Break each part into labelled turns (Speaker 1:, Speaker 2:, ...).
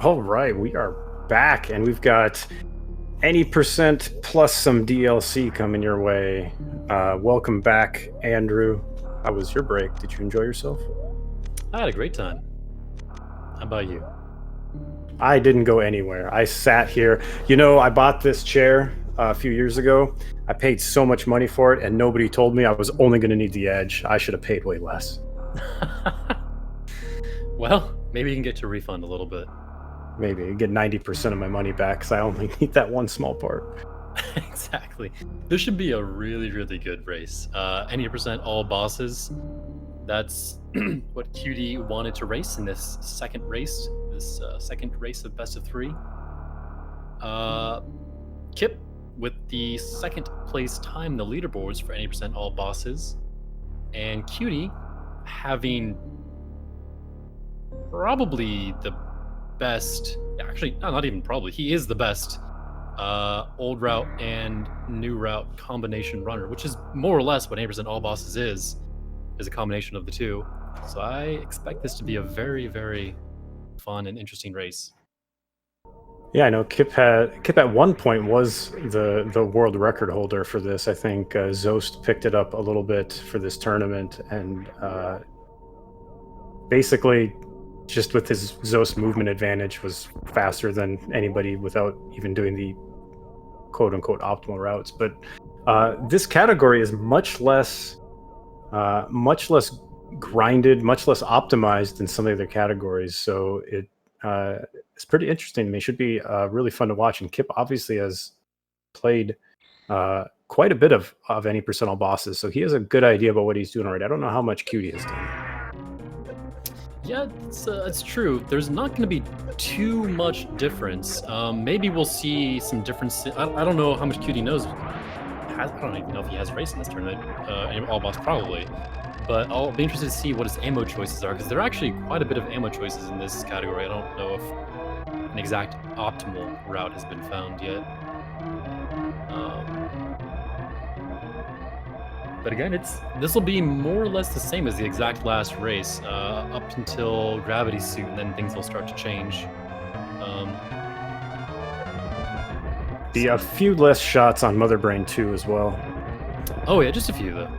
Speaker 1: All right, we are back, and we've got any percent plus some DLC coming your way. Welcome back, Andrew. How was your break? Did you enjoy yourself?
Speaker 2: I had a great time. How about you?
Speaker 1: I didn't go anywhere. I sat here. I bought this chair a few years ago. I paid so much money for it, and nobody told me I was only going to need the edge. I should have paid way less.
Speaker 2: Well, maybe you can get your refund a little bit.
Speaker 1: Maybe get 90% of my money back because I only need that one small part.
Speaker 2: Exactly. This should be a really, really good race. Any percent all bosses. That's what Cutie wanted to race in this second race. This second race of best of three. Kipp with the second place time in the leaderboards for any percent all bosses, and Cutie having probably the best, actually not even probably, he is the best old route and new route combination runner, which is more or less what 80% all bosses is a combination of the two. So I expect this to be a very, very fun and interesting race.
Speaker 1: Yeah, I know Kipp at one point was the world record holder for this. I think Zost picked it up a little bit for this tournament, and basically, just with his Zost movement advantage, was faster than anybody without even doing the quote unquote optimal routes. But this category is much less grinded, much less optimized than some of the other categories. So it's pretty interesting to me. It should be really fun to watch. And Kipp obviously has played quite a bit of any percent all bosses, so he has a good idea about what he's doing already. I don't know how much Cutie has done.
Speaker 2: Yeah, it's true. There's not going to be too much difference. Maybe we'll see some difference. I don't know how much Cutie knows. I don't even know if he has race in this tournament. All boss probably. But I'll be interested to see what his ammo choices are, because there are actually quite a bit of ammo choices in this category. I don't know if an exact optimal route has been found yet. But again, this will be more or less the same as the exact last race, up until Gravity Suit, and then things will start to change.
Speaker 1: Be a few less shots on Mother Brain 2 as well.
Speaker 2: Oh yeah, just a few though.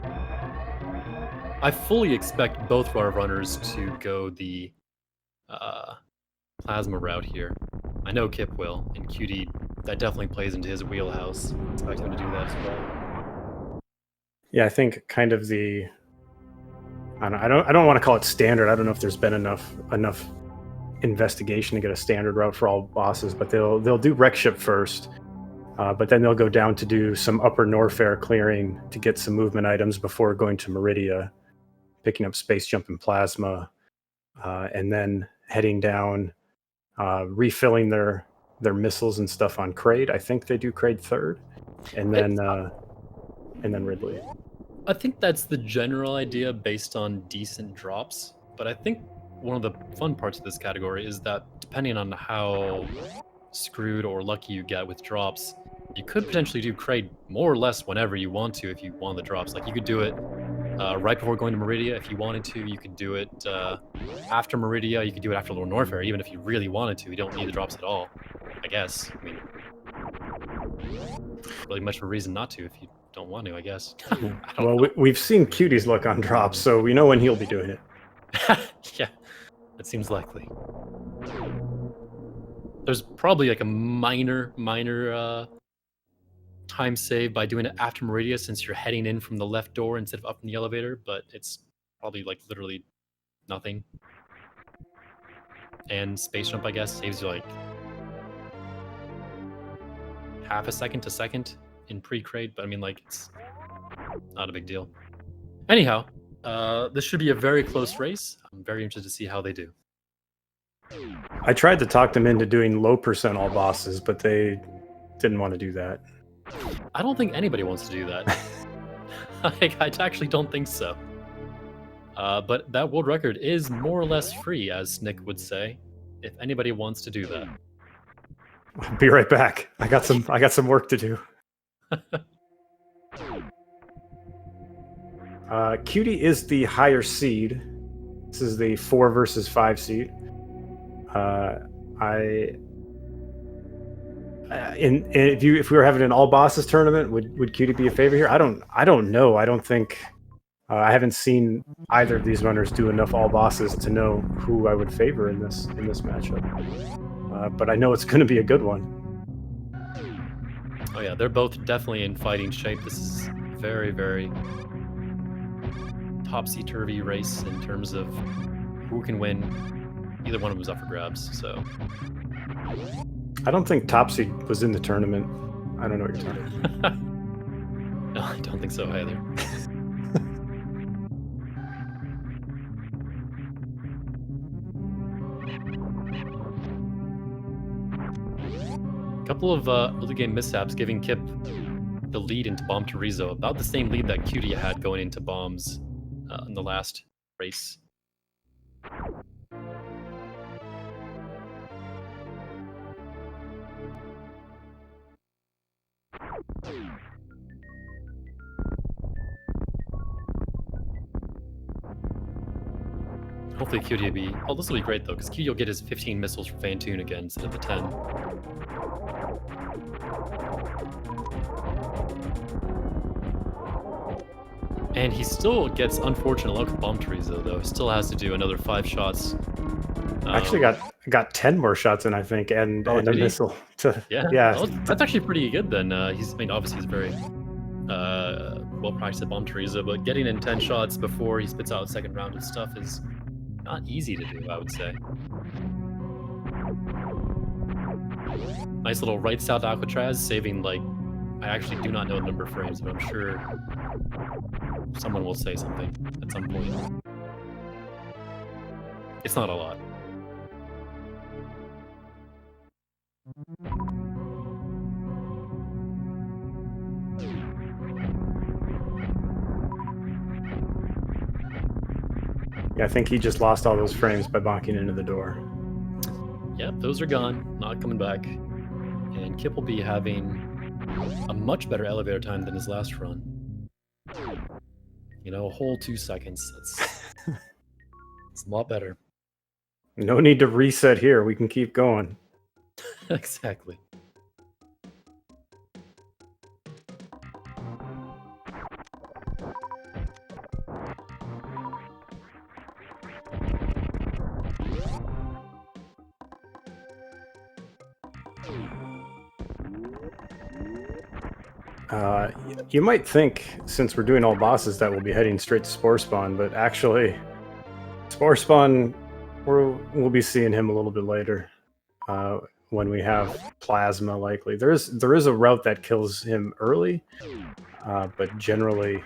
Speaker 2: I fully expect both of our runners to go the plasma route here. I know Kipp will, and Cutie, that definitely plays into his wheelhouse. I expect him to do that as well.
Speaker 1: Yeah, I think kind of I don't want to call it standard. I don't know if there's been enough investigation to get a standard route for all bosses, but they'll do wreck ship first. But then they'll go down to do some upper Norfair clearing to get some movement items before going to Meridia, picking up space jump and plasma, and then heading down, refilling their missiles and stuff on Kraid. I think they do Kraid third, and then Ridley.
Speaker 2: I think that's the general idea based on decent drops, but I think one of the fun parts of this category is that depending on how screwed or lucky you get with drops, you could potentially do Kraid more or less whenever you want to if you want the drops. Like you could do it right before going to Meridia if you wanted to. You could do it after Meridia. You could do it after Lord Norfair, even if you really wanted to. You don't need the drops at all, I guess. I mean, really much of a reason not to if you don't want to, I guess.
Speaker 1: We've seen Cutie's luck on drops, so we know when he'll be doing it.
Speaker 2: Yeah, that seems likely. There's probably like a minor time save by doing it after Meridia, since you're heading in from the left door instead of up in the elevator, but it's probably like literally nothing. And space jump, I guess, saves you like half a second to second in pre-Kraid, but I mean, like, it's not a big deal. Anyhow, this should be a very close race. I'm very interested to see how they do.
Speaker 1: I tried to talk them into doing low percent all bosses, but they didn't want to do that.
Speaker 2: I don't think anybody wants to do that. I actually don't think so. But that world record is more or less free, as Nick would say, if anybody wants to do that.
Speaker 1: I'll be right back. I got some work to do. Cutie is the higher seed. This is the 4 versus 5 seed. if we were having an all bosses tournament, would Cutie be a favorite here? I don't know. I don't think I haven't seen either of these runners do enough all bosses to know who I would favor in this matchup. But I know it's going to be a good one.
Speaker 2: Oh yeah, they're both definitely in fighting shape. This is very, very topsy-turvy race in terms of who can win. Either one of them is up for grabs, so.
Speaker 1: I don't think Topsy was in the tournament. I don't know what you're talking about.
Speaker 2: No, I don't think so either. A couple of early game mishaps giving Kipp the lead into Bomb to Rizzo, about the same lead that Cutie had going into Bombs in the last race. Hopefully Cutie will be... Oh, this will be great though, because Cutie will get his 15 missiles from Phantoon again instead of the 10. And he still gets unfortunate luck with Bomb trees though. Still has to do another 5 shots.
Speaker 1: Actually got 10 more shots in, I think, and a missile.
Speaker 2: Yeah. Well, that's actually pretty good then. Obviously he's very well practiced at Bomb Teresa, but getting in 10 shots before he spits out a second round of stuff is not easy to do, I would say. Nice little right south Alcatraz, saving like, I actually do not know the number of frames, but I'm sure someone will say something at some point. It's not a lot.
Speaker 1: Yeah, I think he just lost all those frames by bonking into the door.
Speaker 2: Yep, those are gone, not coming back. And Kipp will be having a much better elevator time than his last run. You know, a whole 2 seconds. It's a lot better.
Speaker 1: No need to reset here. We can keep going.
Speaker 2: Exactly.
Speaker 1: You might think, since we're doing all bosses, that we'll be heading straight to Spore Spawn, but actually, Spore Spawn, we'll be seeing him a little bit later, when we have Plasma, likely. There is a route that kills him early, but generally,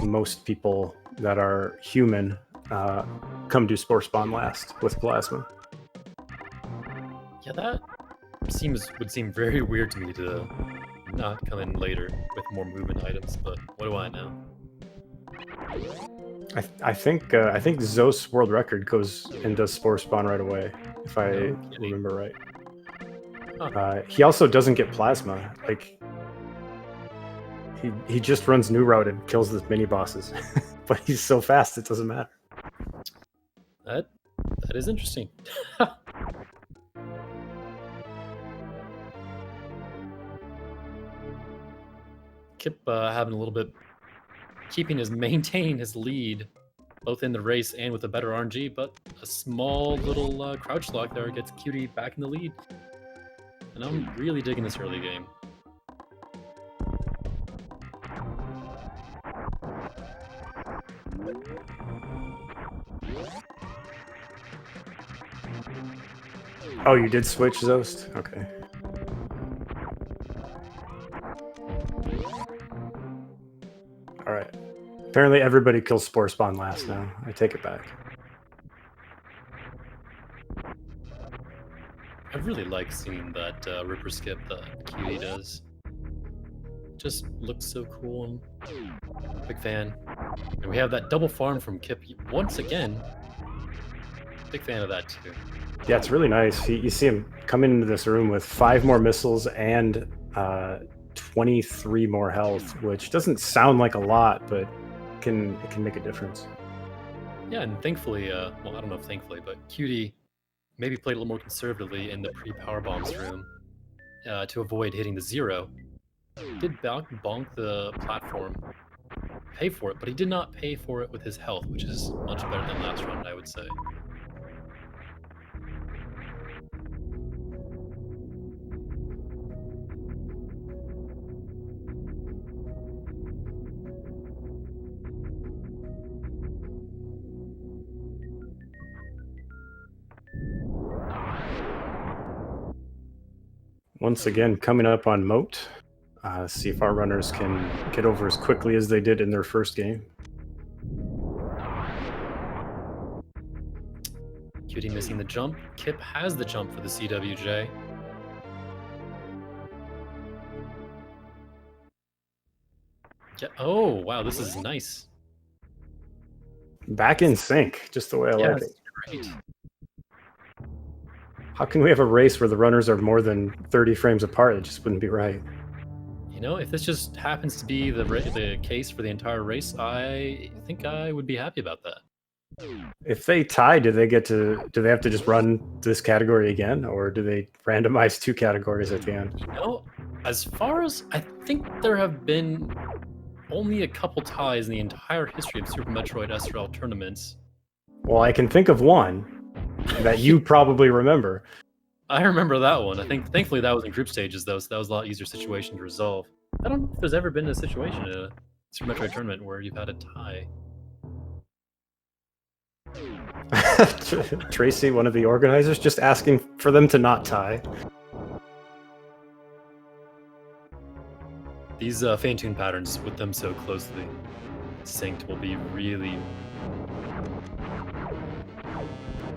Speaker 1: most people that are human come to Spore Spawn last with Plasma.
Speaker 2: Yeah, that would seem very weird to me to not come in later with more movement items, but what do I know?
Speaker 1: I think Zos world record goes and does Spore Spawn right away, if I remember right. Huh. He also doesn't get Plasma. Like, he just runs New Route and kills the mini bosses, but he's so fast it doesn't matter.
Speaker 2: That is interesting. Kipp having a little bit, maintaining his lead, both in the race and with a better RNG, but a small little crouch lock there gets Cutie back in the lead. And I'm really digging this early game.
Speaker 1: Oh, you did switch Zost? Okay. Alright. Apparently everybody kills Spore Spawn last now. I take it back.
Speaker 2: I really like seeing that Ripper skip that Cutie does. Just looks so cool. Big fan. And we have that double farm from Kipp once again. Big fan of that too.
Speaker 1: Yeah, it's really nice. You see him come into this room with 5 more missiles and 23 more health, which doesn't sound like a lot, but it can make a difference.
Speaker 2: Yeah, and thankfully, well, I don't know if thankfully, but Cutie maybe played a little more conservatively in the pre-power bombs room to avoid hitting the 0. Did bonk the platform, pay for it, but he did not pay for it with his health, which is much better than last round, I would say.
Speaker 1: Once again, coming up on Moat. See if our runners can get over as quickly as they did in their first game.
Speaker 2: Cutie missing the jump. Kipp has the jump for the CWJ. Oh, wow, this is nice.
Speaker 1: Back in sync, just the way I like it.
Speaker 2: Great.
Speaker 1: How can we have a race where the runners are more than 30 frames apart? It just wouldn't be right.
Speaker 2: You know, if this just happens to be the case for the entire race, I think I would be happy about that.
Speaker 1: If they tie, do they have to just run this category again, or do they randomize 2 categories at the end?
Speaker 2: You know, as far as I think there have been only a couple ties in the entire history of Super Metroid SRL tournaments.
Speaker 1: Well, I can think of one that you probably remember.
Speaker 2: I remember that one. I think, thankfully, that was in group stages, though, so that was a lot easier situation to resolve. I don't know if there's ever been a situation in a Super Metroid tournament where you've had a tie.
Speaker 1: Tracy, one of the organizers, just asking for them to not tie.
Speaker 2: These Phantoon patterns, with them so closely synced, will be really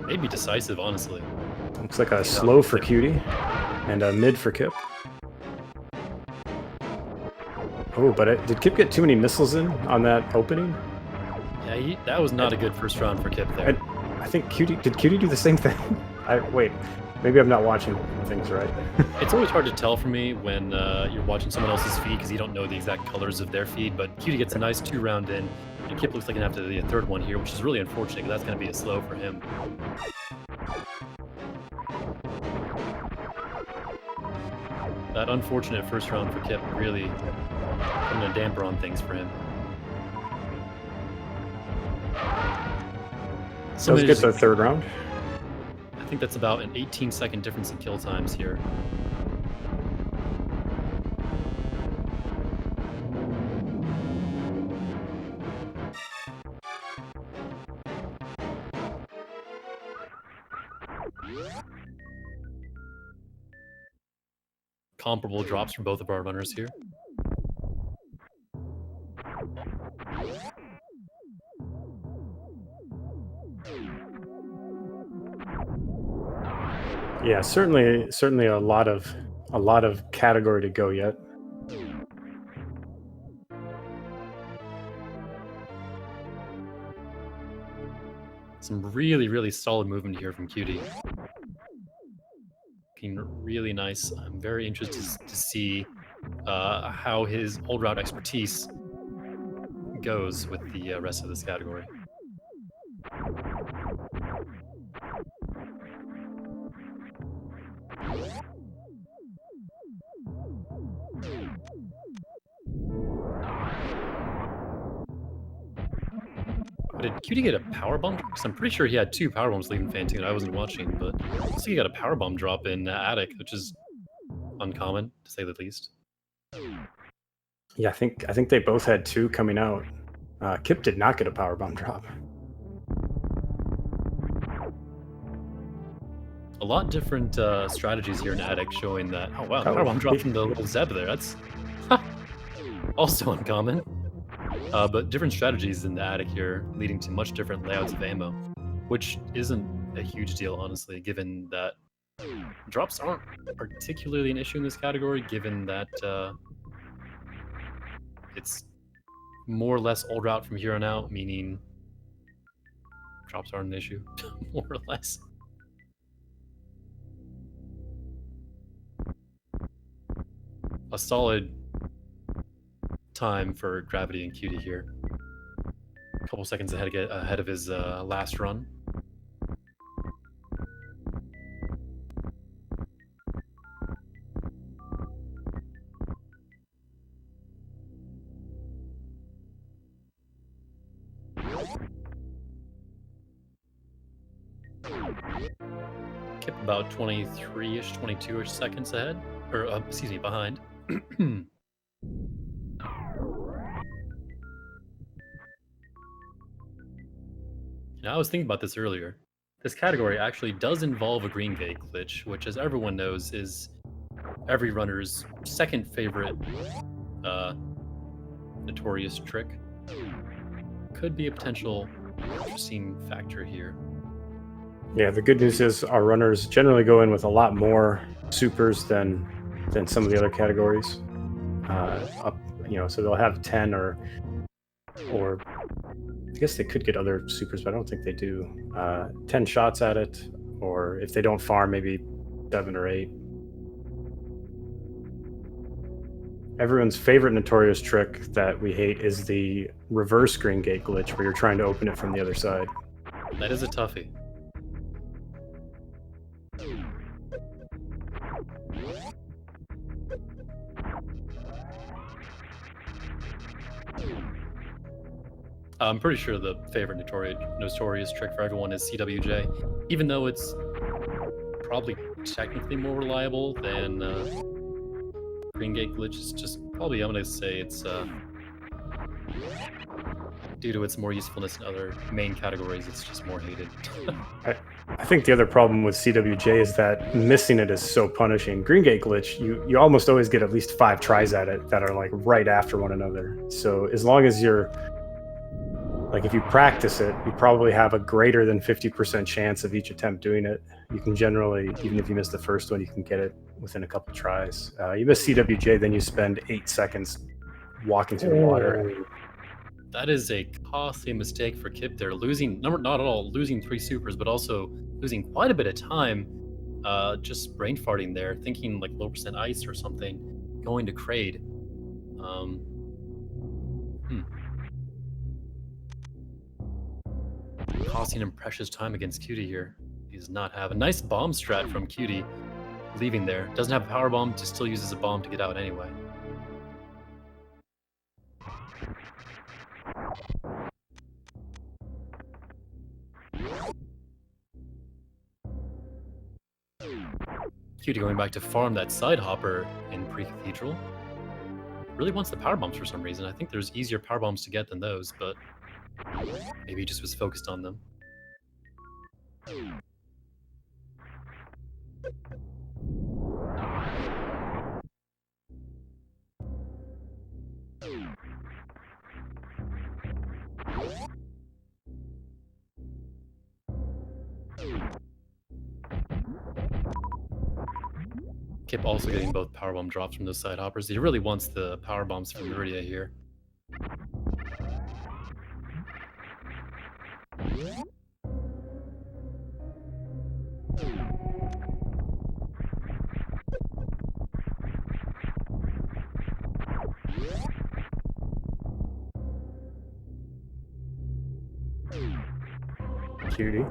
Speaker 2: maybe decisive, honestly.
Speaker 1: Looks like a slow for Cutie and a mid for Kipp. Oh, but did Kipp get too many missiles in on that opening?
Speaker 2: Yeah, that was not a good first round for Kipp there.
Speaker 1: I think did Cutie do the same thing? Wait, maybe I'm not watching things right.
Speaker 2: It's always hard to tell for me when you're watching someone else's feed because you don't know the exact colors of their feed, but Cutie gets a nice 2-round in, and Kipp looks like going to have to the 3rd one here, which is really unfortunate because that's going to be a slow for him. That unfortunate first round for Kipp really putting a damper on things for him.
Speaker 1: So let's get to the 3rd round.
Speaker 2: I think that's about an 18-second difference in kill times here. Comparable drops from both of our runners here.
Speaker 1: Yeah, certainly a lot of category to go yet.
Speaker 2: Some really solid movement here from Cutie. Looking really nice. I'm very interested to see how his hold route expertise goes with the rest of this category. Did Cutie get a power bomb? Because I'm pretty sure he had 2 power bombs leaving Phantoon. I wasn't watching, but I looks like he got a power bomb drop in Attic, which is uncommon to say the least.
Speaker 1: Yeah, I think they both had 2 coming out. Kipp did not get a power bomb drop.
Speaker 2: A lot different strategies here in Attic showing that. Oh wow, power bomb drop from the little Zeb there. That's also uncommon. But different strategies in the Attic here, leading to much different layouts of ammo, which isn't a huge deal, honestly, given that drops aren't particularly an issue in this category, given that it's more or less old route from here on out, meaning drops aren't an issue, more or less. A solid time for Gravity and Cutie here. A couple seconds ahead of his last run. Kipp about 23-ish, 22-ish seconds ahead, or excuse me, behind. Now, I was thinking about this earlier. This category actually does involve a green gate glitch, which, as everyone knows, is every runner's second favorite notorious trick. Could be a potential interesting factor here.
Speaker 1: Yeah, the good news is our runners generally go in with a lot more supers than some of the other categories. So they'll have 10 or I guess they could get other supers, but I don't think they do. 10 shots at it, or if they don't farm, maybe 7 or 8. Everyone's favorite notorious trick that we hate is the reverse green gate glitch, where you're trying to open it from the other side.
Speaker 2: That is a toughie. I'm pretty sure the favorite notorious trick for everyone is CWJ, even though it's probably technically more reliable than Green Gate Glitch. It's just probably, I'm going to say it's due to its more usefulness in other main categories, it's just more hated.
Speaker 1: I think the other problem with CWJ is that missing it is so punishing. Green Gate Glitch, you almost always get at least 5 tries at it that are like right after one another. So as long as you're like, if you practice it, you probably have a greater than 50% chance of each attempt doing it. You can generally, even if you miss the first one, you can get it within a couple tries. You miss CWJ, then you spend 8 seconds walking through the water.
Speaker 2: That is a costly mistake for Kipp there, losing, not at all losing 3 supers, but also losing quite a bit of time just brain farting there, thinking like low percent ice or something, going to Kraid. Costing him precious time against Cutie here. He does not have a nice bomb strat from Cutie, leaving there. Doesn't have a power bomb, just still uses a bomb to get out anyway. Cutie going back to farm that side hopper in Pre-Cathedral. Really wants the power bombs for some reason. I think there's easier power bombs to get than those, but maybe he just was focused on them. Kipp also getting both powerbomb drops from those side hoppers. He really wants the power bombs from Meridia here.
Speaker 1: Cutie.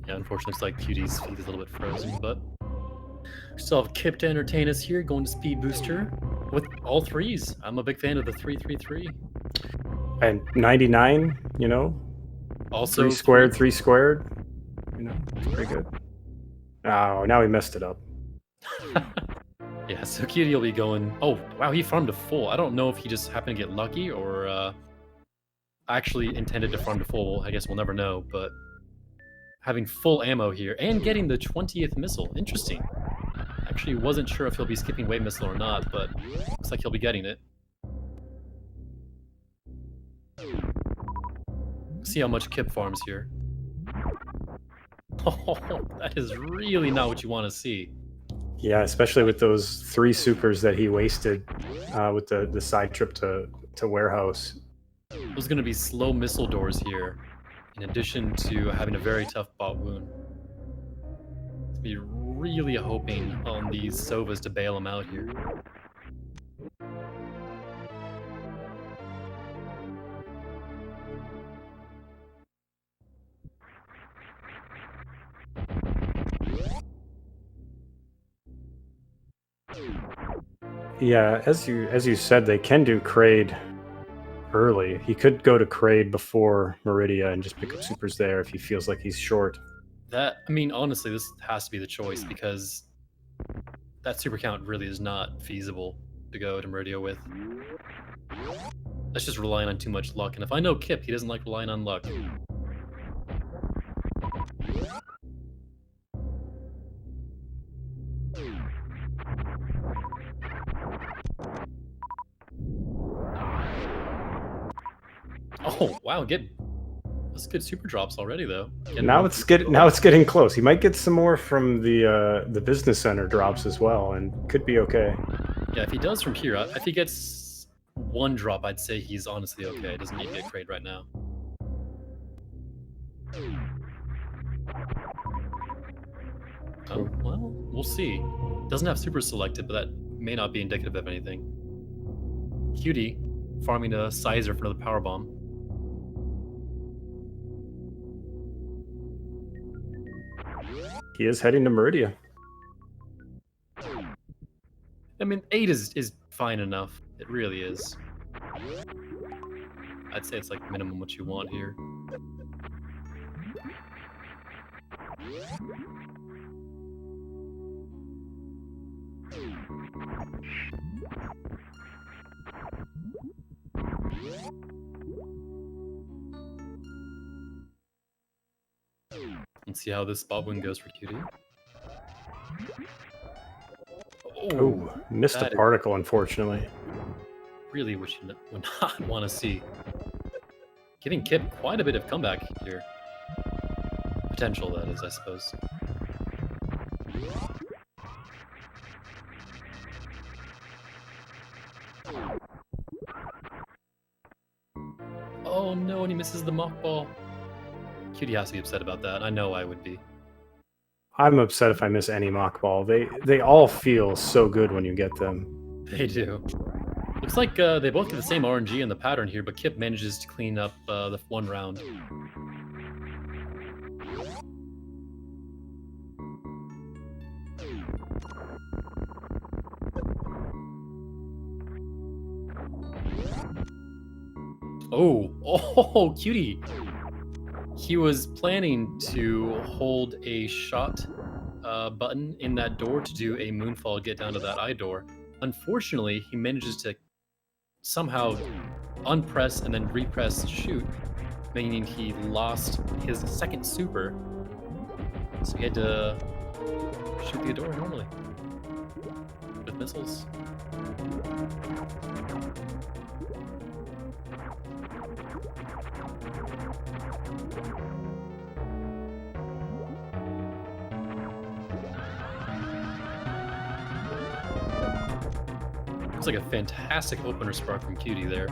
Speaker 2: Yeah, unfortunately, it's like Cutie's feet is a little bit frozen, but we still have Kipp to entertain us here, going to Speed Booster with all 3s. I'm a big fan of the 3-3-3.
Speaker 1: And 99,
Speaker 2: Also
Speaker 1: 3 squared, 3 squared. It's pretty good. Oh, now he messed it up.
Speaker 2: Yeah, so Cutie will be going... Oh, wow, he farmed to full. I don't know if he just happened to get lucky or actually intended to farm to full. I guess we'll never know, but having full ammo here and getting the 20th missile. Interesting. Actually wasn't sure if he'll be skipping wave missile or not, but looks like he'll be getting it. See how much Kipp farms here. Oh, that is really not what you want to see.
Speaker 1: Yeah, especially with those 3 supers that he wasted with the side trip to warehouse.
Speaker 2: There's going to be slow missile doors here, in addition to having a very tough bot wound. Be really hoping on these Sovas to bail him out here.
Speaker 1: Yeah, as you said, they can do Kraid early. He could go to Kraid before Meridia and just pick up supers there if he feels like he's short.
Speaker 2: I mean, honestly, this has to be the choice because that super count really is not feasible to go to Meridia with. That's just relying on too much luck. And if I know Kipp, he doesn't like relying on luck. Oh wow, that's good super drops already though.
Speaker 1: Now it's getting close. He might get some more from the business center drops as well, and could be okay.
Speaker 2: Yeah, if he does from here, if he gets one drop, I'd say he's honestly okay. Doesn't need to get Kraid right now. Oh well, we'll see. Doesn't have super selected, but that may not be indicative of anything. Cutie farming a Sizer for another power bomb.
Speaker 1: He is heading to Meridia.
Speaker 2: I mean, 8 is fine enough. It really is. I'd say it's like minimum what you want here. Let's see how this spot win goes for Cutie.
Speaker 1: Oh, missed a particle, unfortunately.
Speaker 2: Really would not want to see. Giving Kipp quite a bit of comeback here. Potential, that is, I suppose. Oh no, and he misses the mock ball. Cutie has to be upset about that. I know I would be.
Speaker 1: I'm upset if I miss any mock ball. They all feel so good when you get them.
Speaker 2: They do. Looks like they both get the same RNG in the pattern here, but Kipp manages to clean up the one round. Oh, Cutie! He was planning to hold a shot button in that door to do a moonfall, get down to that eye door. Unfortunately, he manages to somehow unpress and then repress shoot, meaning he lost his second super. So he had to shoot the door normally with missiles. Looks like a fantastic opener spark from Cutie there.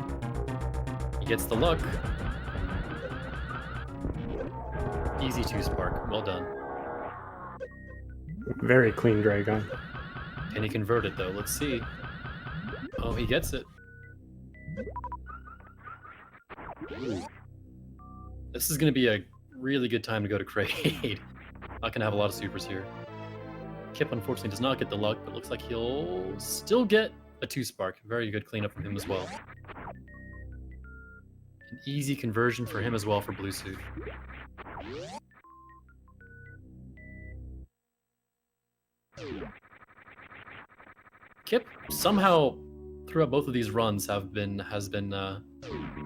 Speaker 2: He gets the luck. Easy 2 spark. Well done.
Speaker 1: Very clean Dragon.
Speaker 2: Can he convert it though? Let's see. Oh, he gets it. Ooh. This is going to be a really good time to go to Kraid. Not going to have a lot of supers here. Kipp unfortunately does not get the luck, but looks like he'll still get a 2 spark. Very good cleanup from him as well. An easy conversion for him as well for blue suit. Kipp somehow throughout both of these runs has been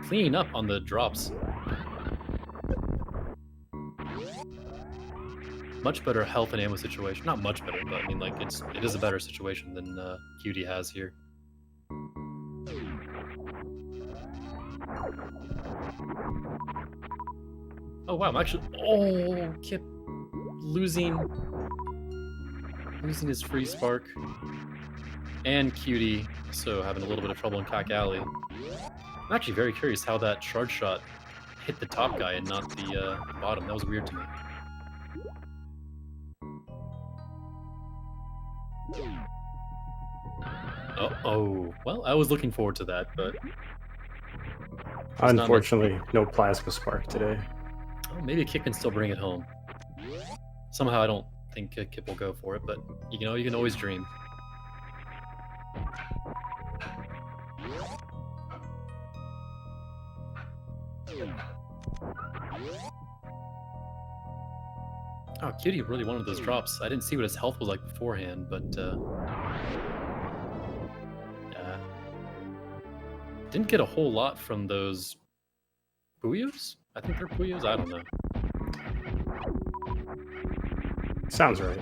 Speaker 2: cleaning up on the drops. Much better health and ammo situation. Not much better, but I mean, like it is a better situation than Cutie has here. Oh wow, I'm actually. Oh, Kipp losing his free spark, and Cutie so having a little bit of trouble in Cack Alley. I'm actually very curious how that charge shot hit the top guy and not the bottom. That was weird to me. Oh, well, I was looking forward to that, but
Speaker 1: unfortunately, no plasma spark today.
Speaker 2: Oh, maybe Kipp can still bring it home. Somehow, I don't think Kipp will go for it, but you know, you can always dream. Oh, Cutie really wanted those drops. I didn't see what his health was like beforehand, but yeah. Didn't get a whole lot from those Puyos? I think they're Puyos. I don't know.
Speaker 1: Sounds right.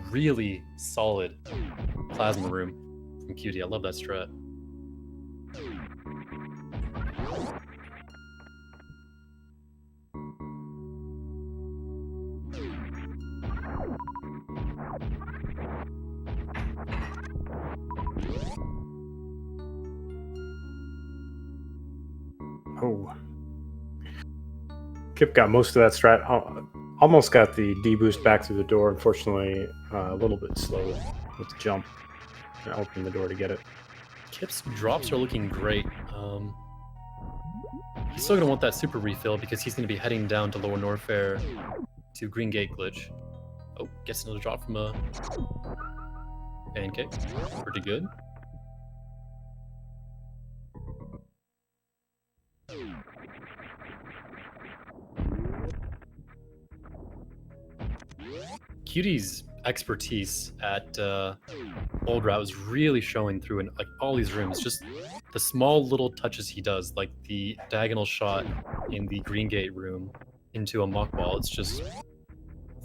Speaker 2: Really solid plasma room from Cutie. I love that strat.
Speaker 1: Oh. Kipp got most of that strat. Almost got the D-boost back through the door. Unfortunately, a little bit slow with the jump. Opening the door to get it.
Speaker 2: Kipp's drops are looking great. He's still going to want that super refill because he's going to be heading down to Lower Norfair to Green Gate Glitch. Oh, gets another drop from a pancake. Pretty good. Cutie's expertise at old route is really showing through in like all these rooms. Just the small little touches he does, like the diagonal shot in the Green Gate room into a muck ball. It's just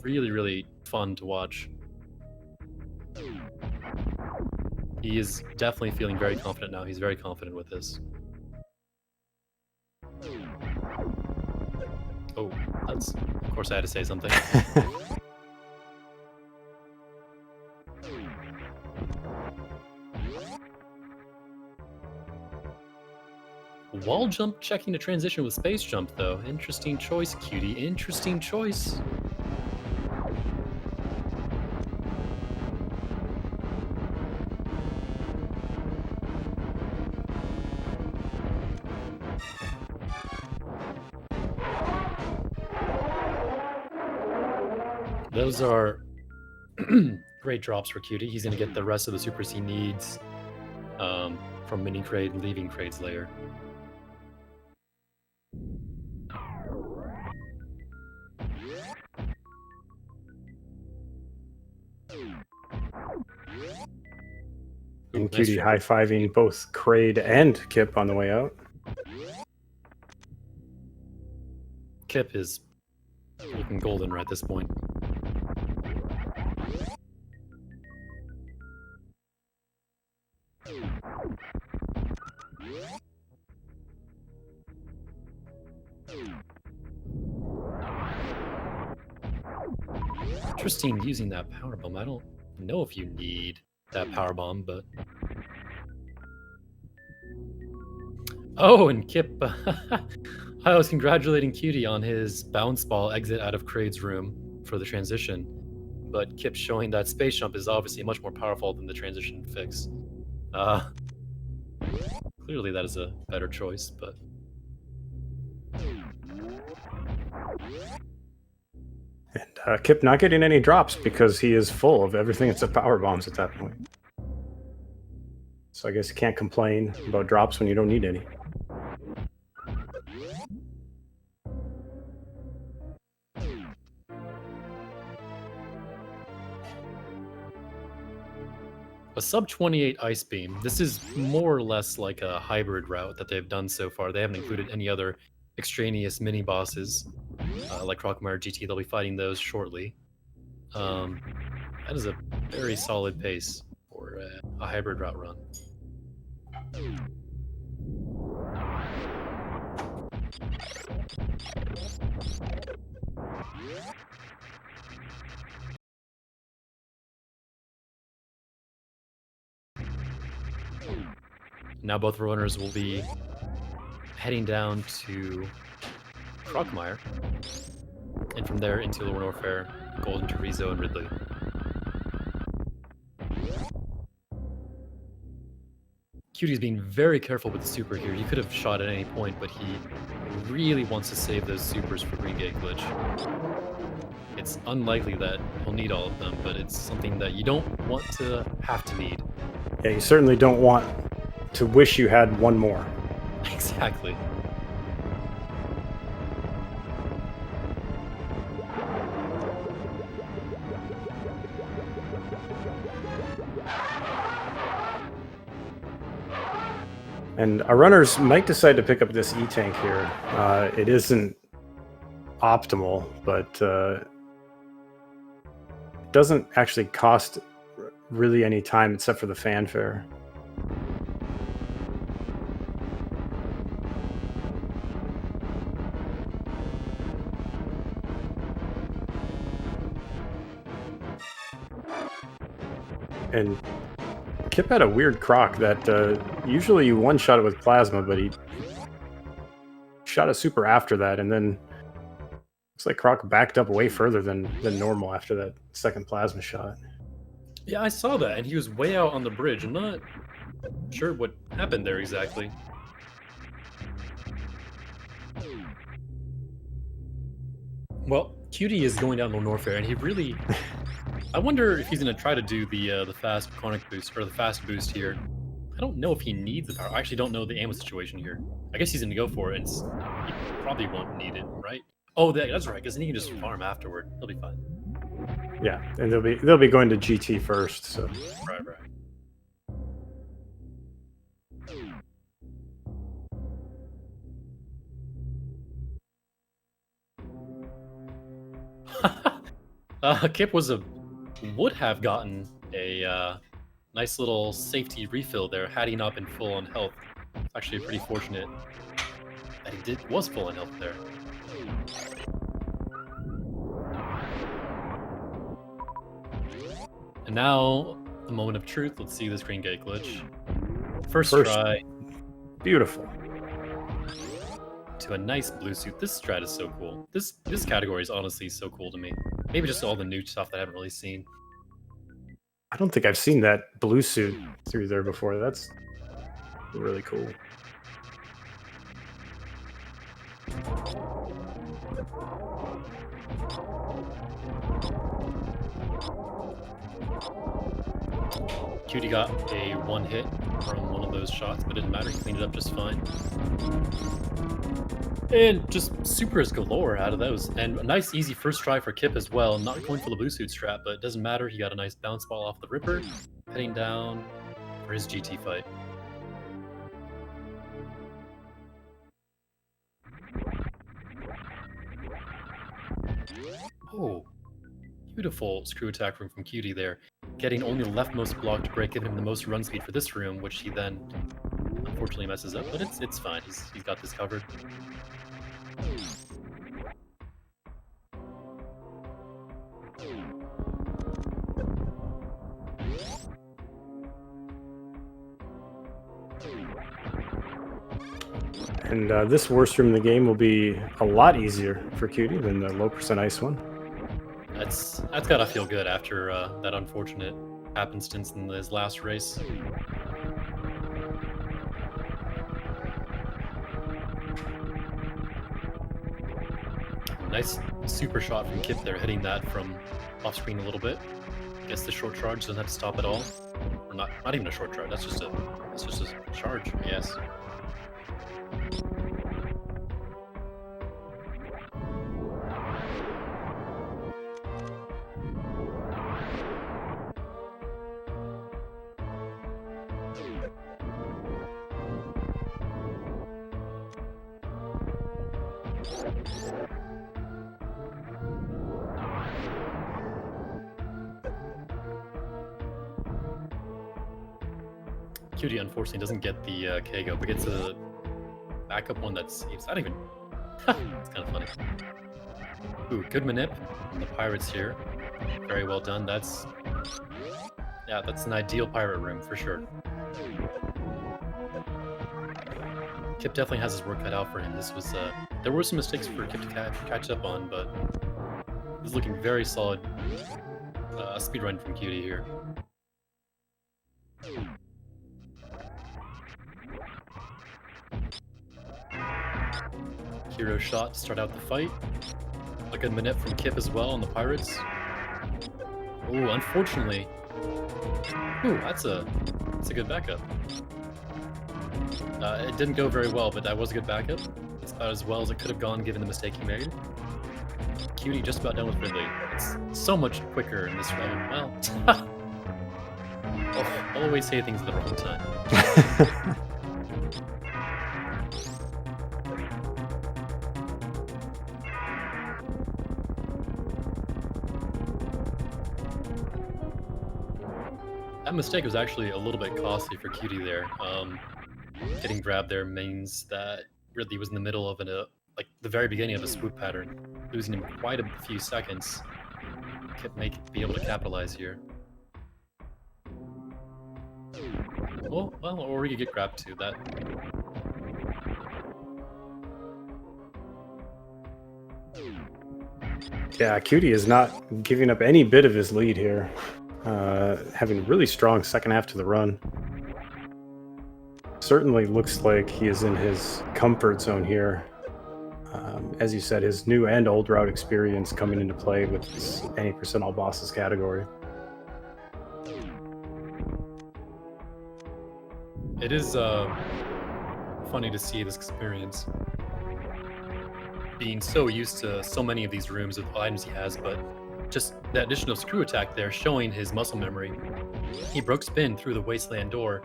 Speaker 2: really, really fun to watch. He is definitely feeling very confident now. He's very confident with this. Oh, that's... Of course I had to say something. Wall jump checking to transition with space jump, though. Interesting choice, Cutie. Interesting choice. Those are great drops for Cutie. He's going to get the rest of the supers he needs from Mini Kraid leaving Kraid's lair.
Speaker 1: And Cutie high-fiving both Kraid and Kipp on the way out.
Speaker 2: Kipp is looking golden right at this point. Interesting using that power bomb. I don't know if you need that power bomb, but... Oh, and Kipp... I was congratulating Cutie on his bounce ball exit out of Kraid's room for the transition, but Kipp showing that space jump is obviously much more powerful than the transition fix. Clearly that is a better choice, but...
Speaker 1: And Kipp not getting any drops because he is full of everything except power bombs at that point. So I guess you can't complain about drops when you don't need any.
Speaker 2: A sub-28 Ice Beam. This is more or less like a hybrid route that they've done so far. They haven't included any other extraneous mini-bosses like Crockmire GT. They'll be fighting those shortly. That is a very solid pace for a hybrid route run. Now both runners will be heading down to Crockmire, and from there into Lower Norfair, Golden to Rizzo and Ridley. Cutie's being very careful with the super here. He could have shot at any point, but he really wants to save those supers for Green Gate Glitch. It's unlikely that he'll need all of them, but it's something that you don't want to have to need.
Speaker 1: Yeah, you certainly don't want to wish you had one more.
Speaker 2: Exactly.
Speaker 1: And our runners might decide to pick up this E-tank here. It isn't optimal, but it doesn't actually cost really any time except for the fanfare. And Kipp had a weird croc that usually you one-shot it with plasma, but he shot a super after that, and then looks like Croc backed up way further than normal after that second plasma shot.
Speaker 2: Yeah, I saw that, and he was way out on the bridge. I'm not sure what happened there exactly. Well, Cutie is going down the Norfair, and he really... I wonder if he's going to try to do the fast chronic boost, or the fast boost here. I don't know if he needs the power. I actually don't know the ammo situation here. I guess he's going to go for it, and he probably won't need it, right? Oh, that's right, because then he can just farm afterward. He'll be fine.
Speaker 1: Yeah, and they'll be going to GT first, so...
Speaker 2: Right. Kipp would have gotten a nice little safety refill there had he not been full on health. It's actually pretty fortunate that he was full on health there. And now, the moment of truth. Let's see this green gate glitch. First try.
Speaker 1: Beautiful.
Speaker 2: To a nice blue suit. This strat is so cool. This category is honestly so cool to me. Maybe just all the new stuff that I haven't really seen.
Speaker 1: I don't think I've seen that blue suit through there before. That's really cool.
Speaker 2: Cutie got a one hit from one of those shots, but it didn't matter. He cleaned it up just fine. And just supers galore out of those. And a nice easy first try for Kipp as well. Not going for the blue suit strat, but it doesn't matter. He got a nice bounce ball off the Ripper, heading down for his GT fight. Oh, beautiful screw attack from Cutie there. Getting only the leftmost block to break, giving him the most run speed for this room, which he then unfortunately messes up, but it's fine. He's got this covered.
Speaker 1: And this worst room in the game will be a lot easier for Cutie than the low percent ice one.
Speaker 2: That's gotta feel good after that unfortunate happenstance in his last race. Nice super shot from Kipp there, hitting that from off screen a little bit. Guess the short charge doesn't have to stop at all. Or not even a short charge. That's just a charge. Yes. Cutie unfortunately doesn't get the Kago, but gets a backup one that saves. I don't even... It's kind of funny. Ooh, good manip from the pirates here. Very well done. That's an ideal pirate room for sure. Kipp definitely has his work cut out for him. This was there were some mistakes for Kipp to catch up on, but it was looking very solid. Speedrun from Cutie here. Hero shot to start out the fight. A good manip from Kipp as well on the pirates. Ooh, unfortunately. Ooh, that's a good backup. It didn't go very well, but that was a good backup. It's about as well as it could have gone given the mistake he made. Cutie just about done with Ridley. It's so much quicker in this round. Well, I'll always say things at the wrong time. That mistake was actually a little bit costly for Cutie there. Getting grabbed there means that Ridley was in the middle of like the very beginning of a swoop pattern, losing him quite a few seconds. Kipp may be able to capitalize here. Well, or we could get grabbed too. That.
Speaker 1: Yeah, Cutie is not giving up any bit of his lead here. Having a really strong second half to the run. Certainly looks like he is in his comfort zone here. As you said, his new and old route experience coming into play with this 80% all bosses category.
Speaker 2: It is funny to see this experience. Being so used to so many of these rooms with items he has, but just that additional screw attack there showing his muscle memory. He broke spin through the wasteland door,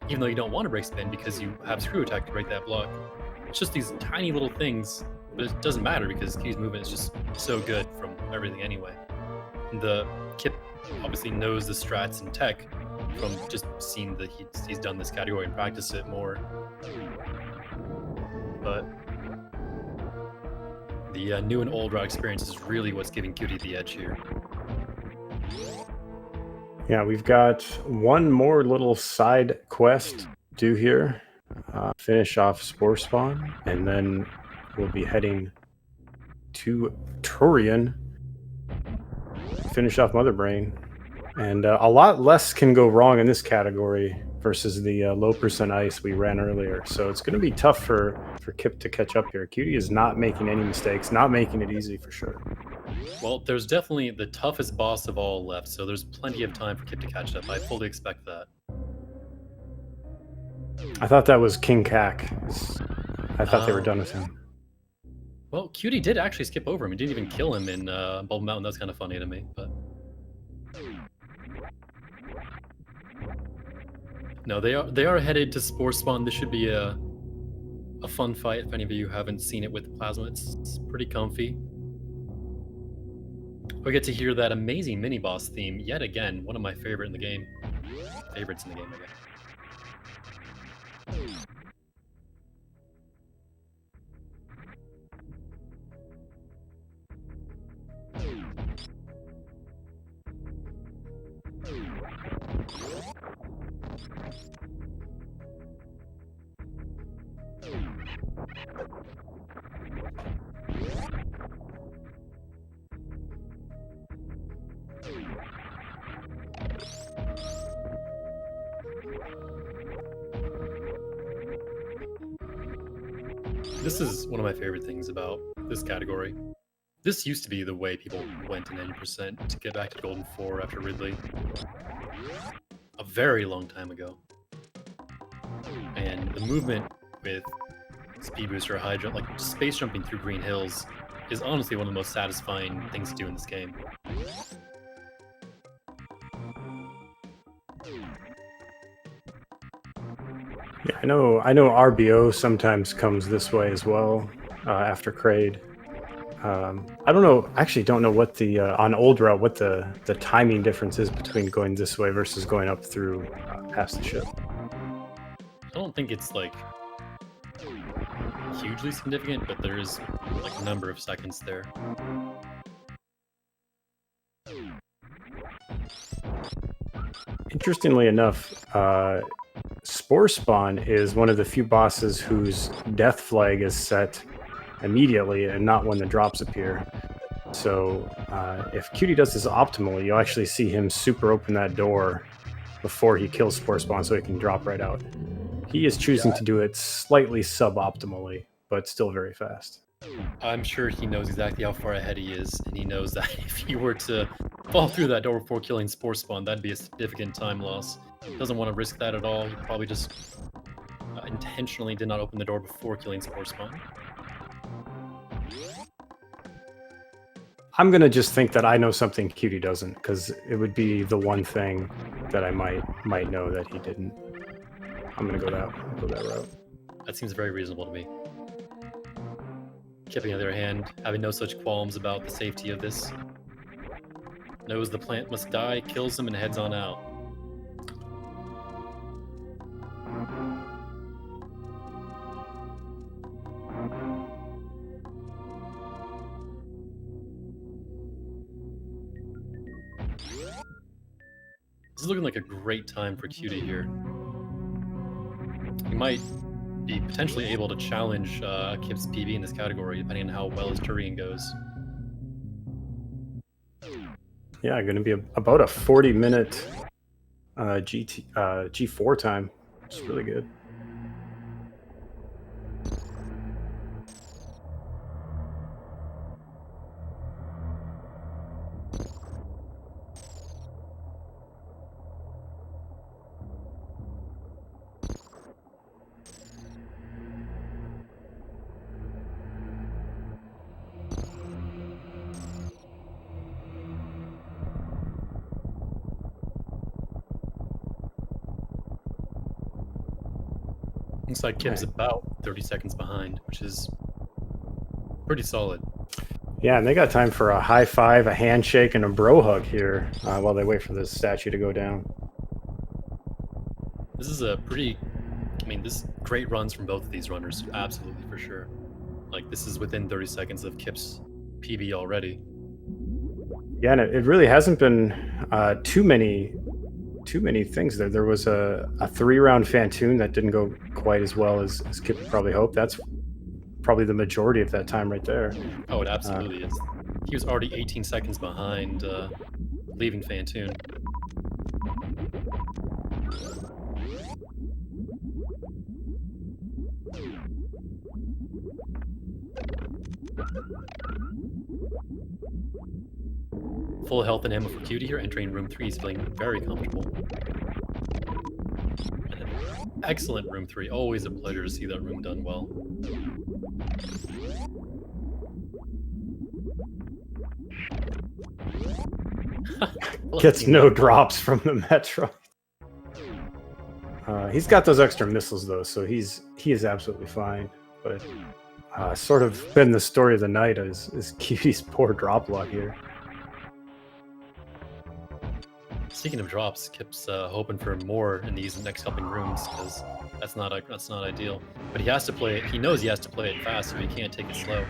Speaker 2: even though you don't want to break spin because you have screw attack to break that block. It's just these tiny little things, but it doesn't matter because Q's movement is just so good from everything anyway. And the Kipp obviously knows the strats and tech from just seeing that he's done this category and practiced it more. But the new and old route experience is really what's giving Cutie the edge here.
Speaker 1: Yeah, we've got one more little side quest due here. Finish off Spore Spawn, and then we'll be heading to Turian. Finish off Mother Brain. And a lot less can go wrong in this category versus the low percent ice we ran earlier. So it's going to be tough for Kipp to catch up here. Cutie is not making any mistakes, not making it easy for sure.
Speaker 2: Well, there's definitely the toughest boss of all left, so there's plenty of time for Kipp to catch up. I fully expect that.
Speaker 1: I thought that was King Cack. I thought they were done with him.
Speaker 2: Well, Cutie did actually skip over him. He didn't even kill him in Bulb Mountain. That's kind of funny to me, but... No, they are headed to Spore Spawn. This should be a fun fight. If any of you haven't seen it with Plasma, it's pretty comfy. We get to hear that amazing mini boss theme yet again. One of my favorites in the game, I guess. This is one of my favorite things about this category. This used to be the way people went in 90% to get back to Golden 4 after Ridley. A very long time ago. And the movement with Speed Boost or High Jump, like space jumping through green hills, is honestly one of the most satisfying things to do in this game.
Speaker 1: Yeah, I know RBO sometimes comes this way as well after Kraid. I don't know. Actually, don't know what the on old route what the timing difference is between going this way versus going up through past the ship.
Speaker 2: I don't think it's like hugely significant, but there is like a number of seconds there.
Speaker 1: Interestingly enough, Spore Spawn is one of the few bosses whose death flag is set immediately and not when the drops appear. So if Cutie does this optimally, you'll actually see him super open that door before he kills Spore Spawn so he can drop right out. He is choosing to do it slightly suboptimally, but still very fast.
Speaker 2: I'm sure he knows exactly how far ahead he is, and he knows that if he were to fall through that door before killing Spore Spawn, that'd be a significant time loss. He doesn't want to risk that at all. He'd probably just intentionally did not open the door before killing Spore spawn.
Speaker 1: I'm gonna just think that I know something Cutie doesn't, because it would be the one thing that I might know that he didn't. I'm gonna go that route.
Speaker 2: That seems very reasonable to me. Kipp, on the other hand, having no such qualms about the safety of this, knows the plant must die, kills him, and heads on out. This is looking like a great time for Cutie here. He might be potentially able to challenge Kipp's PB in this category, depending on how well his Turian goes.
Speaker 1: Yeah, going to be about a 40-minute G4 time. It's really good.
Speaker 2: Looks like Kipp's about 30 seconds behind, which is pretty solid.
Speaker 1: Yeah, and they got time for a high five, a handshake, and a bro hug here while they wait for this statue to go down.
Speaker 2: This is a pretty... I mean, this great runs from both of these runners, absolutely, for sure. Like, this is within 30 seconds of Kipp's PB already.
Speaker 1: Yeah, and it really hasn't been too many things there. There was a 3-round Phantoon that didn't go quite as well as Kipp probably hoped. That's probably the majority of that time right there.
Speaker 2: Oh, it absolutely is. He was already 18 seconds behind leaving Phantoon. Full health and ammo for Cutie here, entering room 3. He's feeling very comfortable. And an excellent room 3. Always a pleasure to see that room done well.
Speaker 1: Gets no drops from the Metroid. He's got those extra missiles though, so he is absolutely fine. But sort of been the story of the night is Cutie's poor drop luck here.
Speaker 2: Speaking of drops, Kipp's hoping for more in these next helping rooms, because that's not ideal. But he has to play it. He knows he has to play it fast, so he can't take it slow.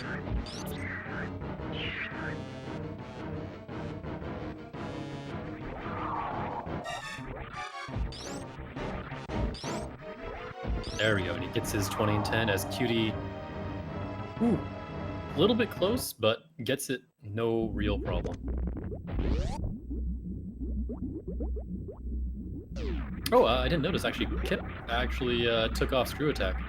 Speaker 2: There we go, and he gets his 20 and 10 as Cutie. Ooh, a little bit close, but gets it no real problem. Oh, I didn't notice, actually. Kipp actually took off screw attack.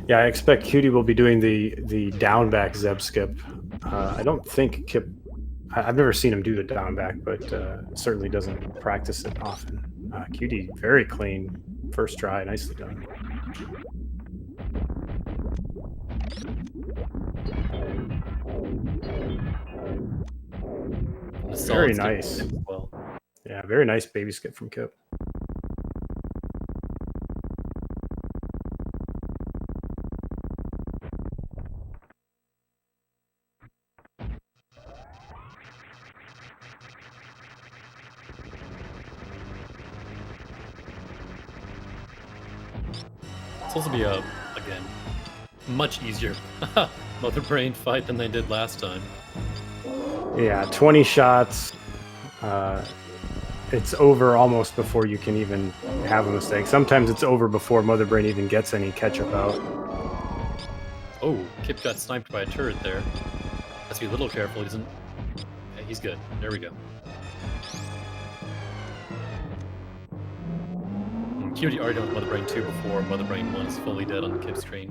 Speaker 1: Yeah, I expect Cutie will be doing the down back Zeb skip. I don't think Kipp... I've never seen him do the down back, but certainly doesn't practice it often. Cutie, very clean first try. Nicely done. Very nice.
Speaker 2: Well.
Speaker 1: Yeah, very nice baby skip from Kipp.
Speaker 2: It's supposed to be again, much easier Mother Brain fight than they did last time.
Speaker 1: Yeah, 20 shots. It's over almost before you can even have a mistake. Sometimes it's over before Mother Brain even gets any ketchup out.
Speaker 2: Oh, Kipp got sniped by a turret there. Has to be a little careful. He doesn't... Okay, he's good. There we go. And Cutie already done with Mother Brain 2 before Mother Brain 1 is fully dead on the Kipp screen.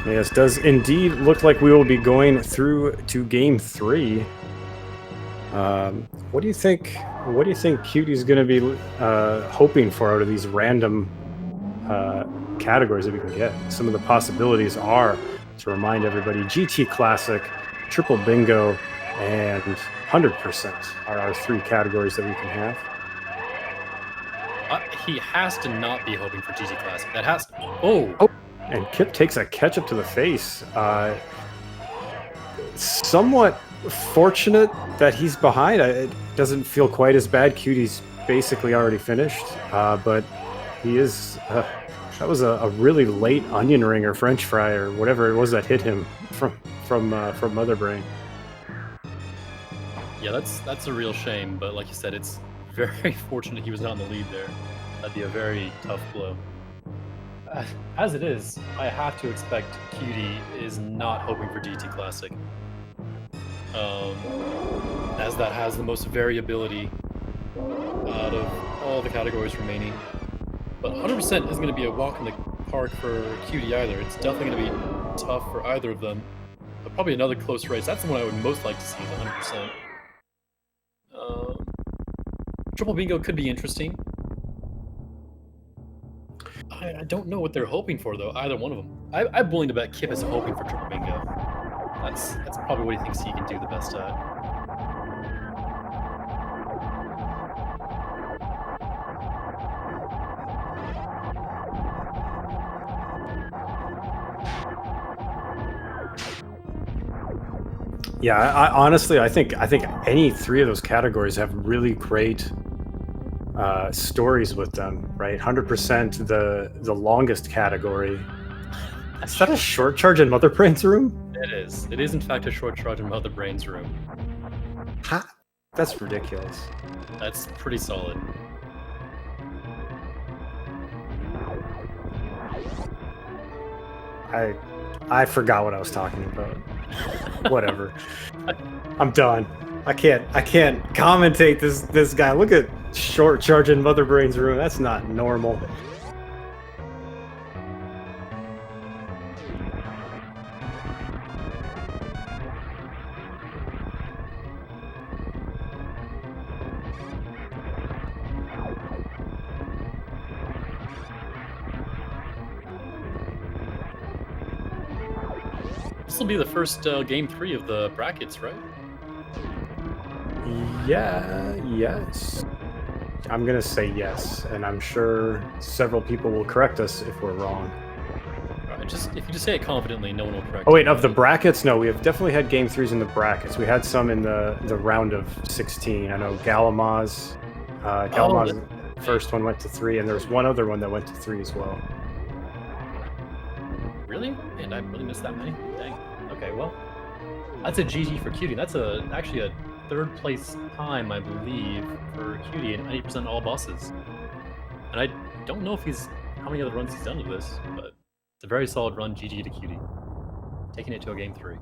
Speaker 1: Yes, does indeed look like we will be going through to game 3. What do you think? What do you think Cutie's going to be hoping for out of these random categories that we can get? Some of the possibilities are, to remind everybody, GT Classic, Triple Bingo, and 100% are our 3 categories that we can have.
Speaker 2: He has to not be hoping for GT Classic. That has to. Oh!
Speaker 1: And Kipp takes a ketchup to the face. Somewhat fortunate that he's behind. It doesn't feel quite as bad. Cutie's basically already finished, but he is. That was a really late onion ring or French fry or whatever it was that hit him from Mother Brain.
Speaker 2: Yeah, that's a real shame. But like you said, it's very fortunate he was not in the lead there. That'd be a very tough blow. As it is, I have to expect Cutie is not hoping for GT Classic. As that has the most variability out of all the categories remaining. But 100% isn't going to be a walk in the park for Cutie either. It's definitely going to be tough for either of them. But probably another close race. That's the one I would most like to see, is 100%. Triple Bingo could be interesting. I don't know what they're hoping for, though, either one of them. I'm willing to bet Kipp is hoping for Triple Bingo. That's probably what he thinks he can do the best at.
Speaker 1: Yeah, I honestly, I think any 3 of those categories have really great stories with them, right? 100% the longest category. Is that a short charge in Mother Brain's room?
Speaker 2: It is. It is in fact a short charge in Mother Brain's room.
Speaker 1: Ha! That's ridiculous.
Speaker 2: That's pretty solid.
Speaker 1: I forgot what I was talking about. Whatever. I'm done. I can't commentate this guy. Look at short charge in Mother Brain's room. That's not normal.
Speaker 2: This will be the first game 3 of the brackets, right?
Speaker 1: Yeah, yes. I'm gonna say yes, and I'm sure several people will correct us if we're wrong.
Speaker 2: Alright, if you just say it confidently, no one will correct
Speaker 1: Oh wait,
Speaker 2: you.
Speaker 1: of the brackets? No, we have definitely had game 3s in the brackets. We had some in the round of 16. I know Galamaz, first one went to 3, and there was one other one that went to 3 as well.
Speaker 2: Really? And I really missed that many? Dang. Okay, well, that's a GG for Cutie. That's actually a 3rd place time, I believe, for Cutie in 90% all bosses. And I don't know how many other runs he's done of this, but it's a very solid run. GG to Cutie. Taking it to a game 3.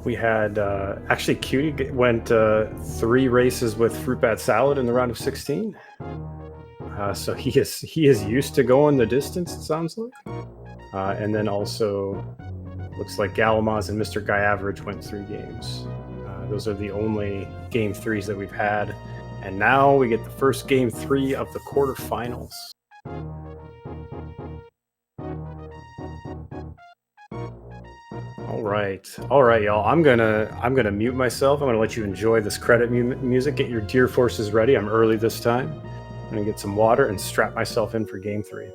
Speaker 1: We had actually Cutie went 3 races with Fruit Bat Salad in the round of 16. So he is used to going the distance, it sounds like. And then also looks like Galamaz and Mr. Guy Average went 3 games. Those are the only game 3s that we've had. And now we get the first game 3 of the quarterfinals. All right, y'all. I'm gonna mute myself. I'm gonna let you enjoy this credit music. Get your deer forces ready. I'm early this time. I'm gonna get some water and strap myself in for game 3.